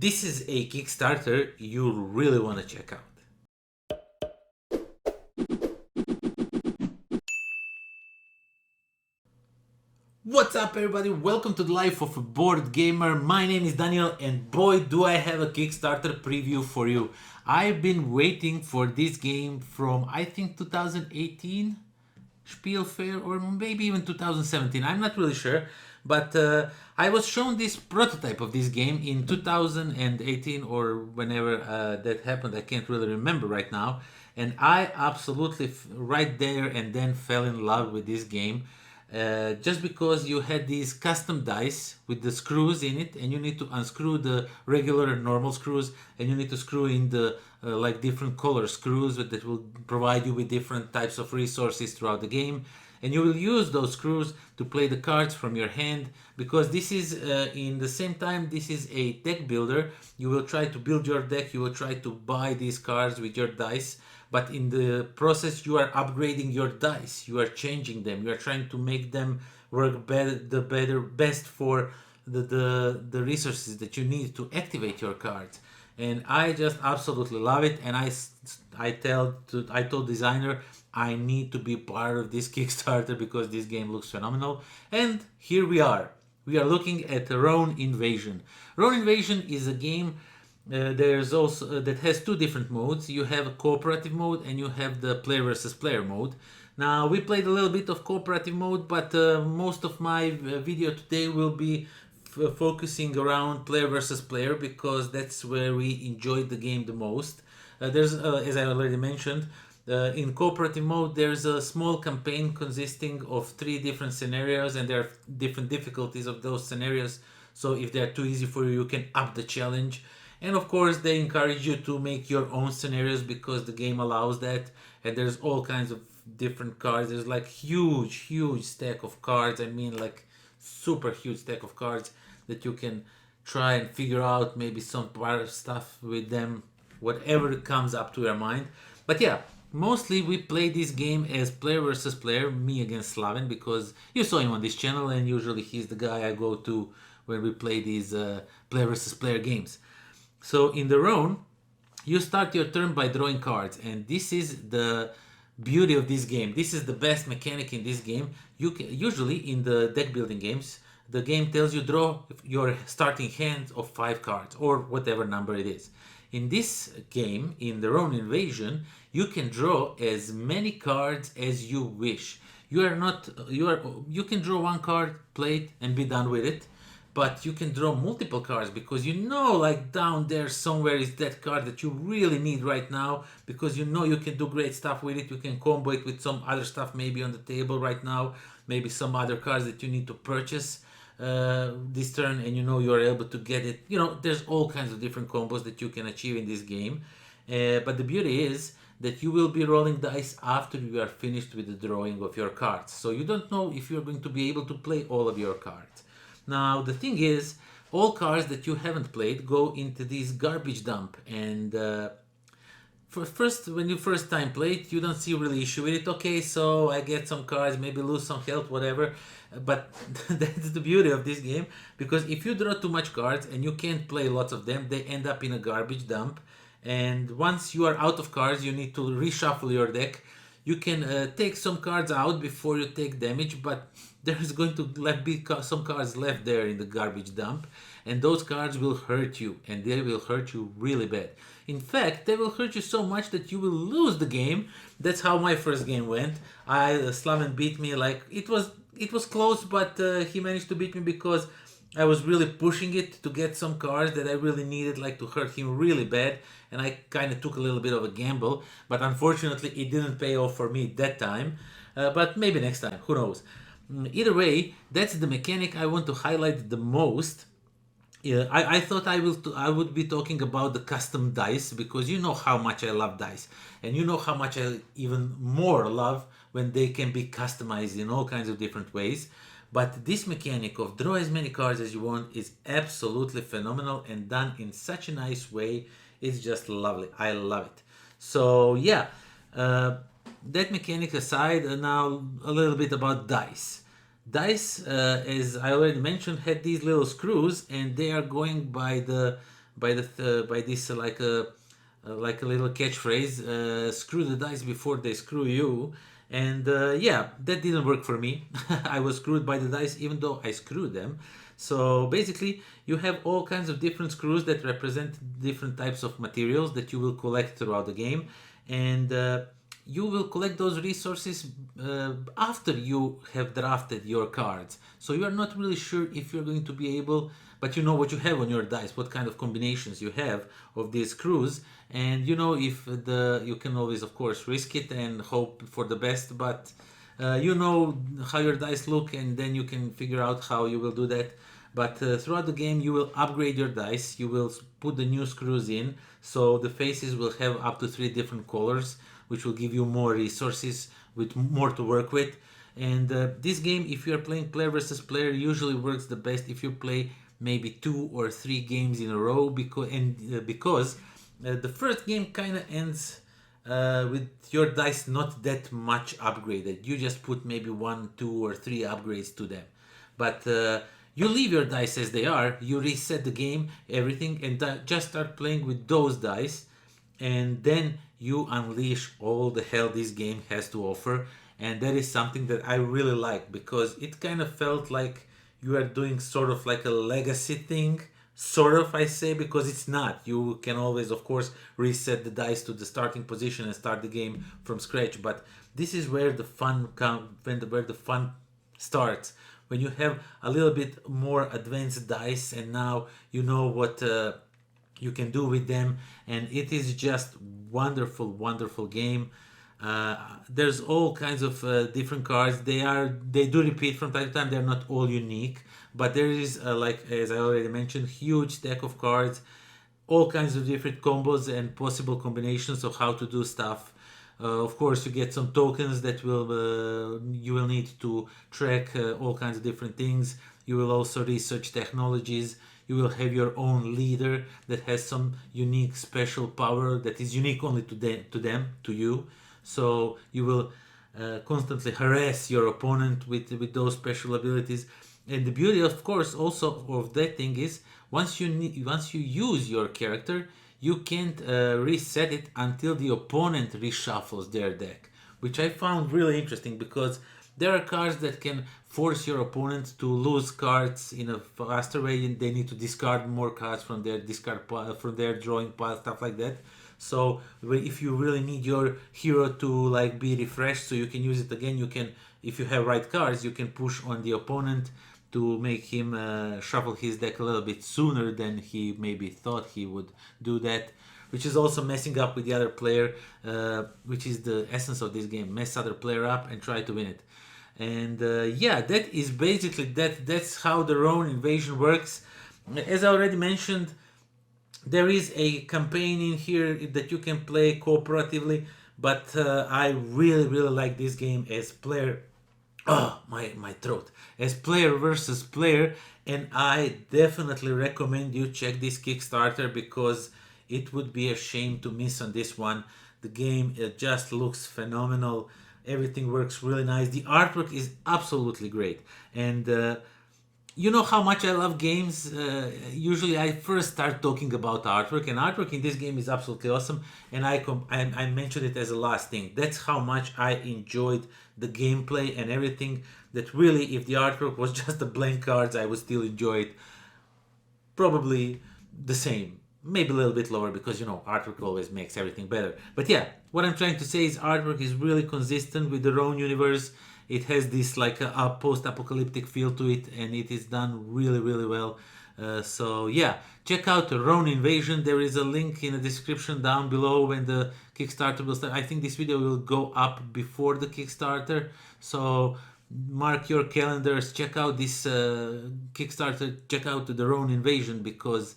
This is a Kickstarter you really want to check out. What's up everybody, welcome to the life of a board gamer. My name is Daniel and boy do I have a Kickstarter preview for you. I've been waiting for this game from I think 2018 Spiel Fair or maybe even 2017, I'm not really sure, but I was shown this prototype of this game in 2018 or whenever that happened. I can't really remember right now, and I absolutely right there and then fell in love with this game. Just because you had these custom dice with the screws in it, and you need to unscrew the regular normal screws, and you need to screw in the like different color screws that will provide you with different types of resources throughout the game, and you will use those screws to play the cards from your hand, because this is in the same time this is a deck builder. You will try to build your deck, you will try to buy these cards with your dice, but in the process you are upgrading your dice, you are changing them, you are trying to make them work best for the resources that you need to activate your cards. And I just absolutely love it, and I told designer I need to be part of this Kickstarter because this game looks phenomenal. And here we are looking at RONE Invasion. RONE Invasion is a game there's also that has two different modes. You have a cooperative mode and you have the player versus player mode. Now we played a little bit of cooperative mode, but most of my video today will be focusing around player versus player, because that's where we enjoyed the game the most. There's as I already mentioned, in cooperative mode there's a small campaign consisting of 3 different scenarios, and there are different difficulties of those scenarios, so if they're too easy for you, you can up the challenge. And of course they encourage you to make your own scenarios because the game allows that, and there's all kinds of different cards. There's like huge stack of cards, I mean like super huge stack of cards that you can try and figure out maybe some stuff with them, whatever comes up to your mind. But yeah, mostly we play this game as player versus player, me against Slaven, because you saw him on this channel and usually he's the guy I go to when we play these player versus player games. So in the RONE, you start your turn by drawing cards, and this is the beauty of this game. This is the best mechanic in this game. You can, usually in the deck building games, the game tells you draw your starting hand of 5 cards or whatever number it is. In this game, in the RONE Invasion, you can draw as many cards as you wish. You can draw 1 card, play it, and be done with it. But you can draw multiple cards because you know, like down there somewhere is that card that you really need right now, because you know you can do great stuff with it. You can combo it with some other stuff maybe on the table right now, maybe some other cards that you need to purchase this turn, and you know you're able to get it. You know, there's all kinds of different combos that you can achieve in this game. But the beauty is that you will be rolling dice after you are finished with the drawing of your cards. So you don't know if you're going to be able to play all of your cards. Now the thing is, all cards that you haven't played go into this garbage dump, and when you first time play it, you don't see really issue with it. Okay, so I get some cards, maybe lose some health, whatever. But that's the beauty of this game, because if you draw too much cards and you can't play lots of them, they end up in a garbage dump. And once you are out of cards, you need to reshuffle your deck. You can take some cards out before you take damage, but there is going to be some cards left there in the garbage dump, and those cards will hurt you, and they will hurt you really bad. In fact, they will hurt you so much that you will lose the game. That's how my first game went. Slaven beat me. Like it was close, but he managed to beat me because I was really pushing it to get some cards that I really needed, like to hurt him really bad, and I kind of took a little bit of a gamble, but unfortunately it didn't pay off for me that time, but maybe next time, who knows. Either way, that's the mechanic I want to highlight the most. Yeah, I thought I would be talking about the custom dice, because you know how much I love dice, and you know how much I even more love when they can be customized in all kinds of different ways. But this mechanic of draw as many cards as you want is absolutely phenomenal and done in such a nice way. It's just lovely. I love it. So yeah, that mechanic aside, now a little bit about dice. Dice, as I already mentioned, had these little screws, and they are going by the by this like a little catchphrase, screw the dice before they screw you. And yeah, that didn't work for me. I was screwed by the dice even though I screwed them. So basically, you have all kinds of different screws that represent different types of materials that you will collect throughout the game. And you will collect those resources after you have drafted your cards. So you are not really sure if you're going to be able, but you know what you have on your dice, what kind of combinations you have of these screws, and you know if the you can always, of course, risk it and hope for the best, but you know how your dice look, and then you can figure out how you will do that. But throughout the game, you will upgrade your dice. You will put the new screws in, so the faces will have up to 3 different colors, which will give you more resources with more to work with. And this game, if you are playing player versus player, usually works the best if you play maybe 2 or 3 games in a row, because the first game kind of ends with your dice not that much upgraded. You just put maybe 1, 2, or 3 upgrades to them, but you leave your dice as they are. You reset the game, everything, and just start playing with those dice, and then you unleash all the hell this game has to offer. And that is something that I really like, because it kind of felt like you are doing sort of like a legacy thing, sort of, I say, because it's not. You can always, of course, reset the dice to the starting position and start the game from scratch, but this is where the fun where the fun starts, when you have a little bit more advanced dice, and now you know what you can do with them. And it is just wonderful game. There's all kinds of different cards. They do repeat from time to time. They're not all unique, but there is like, as I already mentioned, huge stack of cards, all kinds of different combos and possible combinations of how to do stuff. Of course, you get some tokens that will you will need to track all kinds of different things. You will also research technologies. You will have your own leader that has some unique special power that is unique only to you. So you will constantly harass your opponent with those special abilities. And the beauty, of course, also of that thing is, once you use your character, you can't reset it until the opponent reshuffles their deck, which I found really interesting, because there are cards that can force your opponent to lose cards in a faster way, and they need to discard more cards from their discard pile, from their drawing pile, stuff like that. So if you really need your hero to like be refreshed so you can use it again, you can, if you have right cards, you can push on the opponent to make him shuffle his deck a little bit sooner than he maybe thought he would do that, which is also messing up with the other player, which is the essence of this game. Mess other player up and try to win it. And yeah, that is basically that's how the RONE invasion works. As I already mentioned, there is a campaign in here that you can play cooperatively, but I really like this game as player. Oh, my throat. As player versus player, and I definitely recommend you check this Kickstarter, because it would be a shame to miss on this one. The game, it just looks phenomenal. Everything works really nice. The artwork is absolutely great, and you know how much I love games. Usually, I first start talking about artwork, and artwork in this game is absolutely awesome. And I mentioned it as a last thing. That's how much I enjoyed the gameplay and everything. That really, if the artwork was just the blank cards, I would still enjoy it. Probably the same, maybe a little bit lower, because you know artwork always makes everything better. But yeah, what I'm trying to say is artwork is really consistent with the RONE universe. It has this like a post-apocalyptic feel to it, and it is done really well. So yeah, check out the RONE Invasion. There is a link in the description down below when the Kickstarter will start. I think this video will go up before the Kickstarter, so mark your calendars. Check out this Kickstarter. Check out the RONE Invasion, because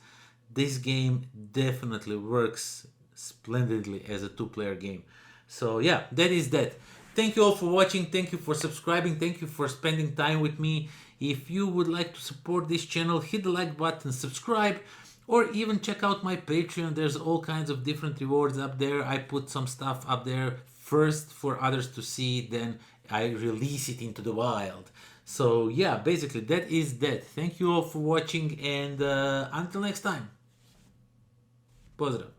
this game definitely works splendidly as a 2-player game. So yeah, that is that. Thank you all for watching. Thank you for subscribing. Thank you for spending time with me. If you would like to support this channel, hit the like button, subscribe, or even check out my Patreon. There's all kinds of different rewards up there. I put some stuff up there first for others to see, then I release it into the wild. So yeah, basically that is that. Thank you all for watching, and until next time. Pozdrav!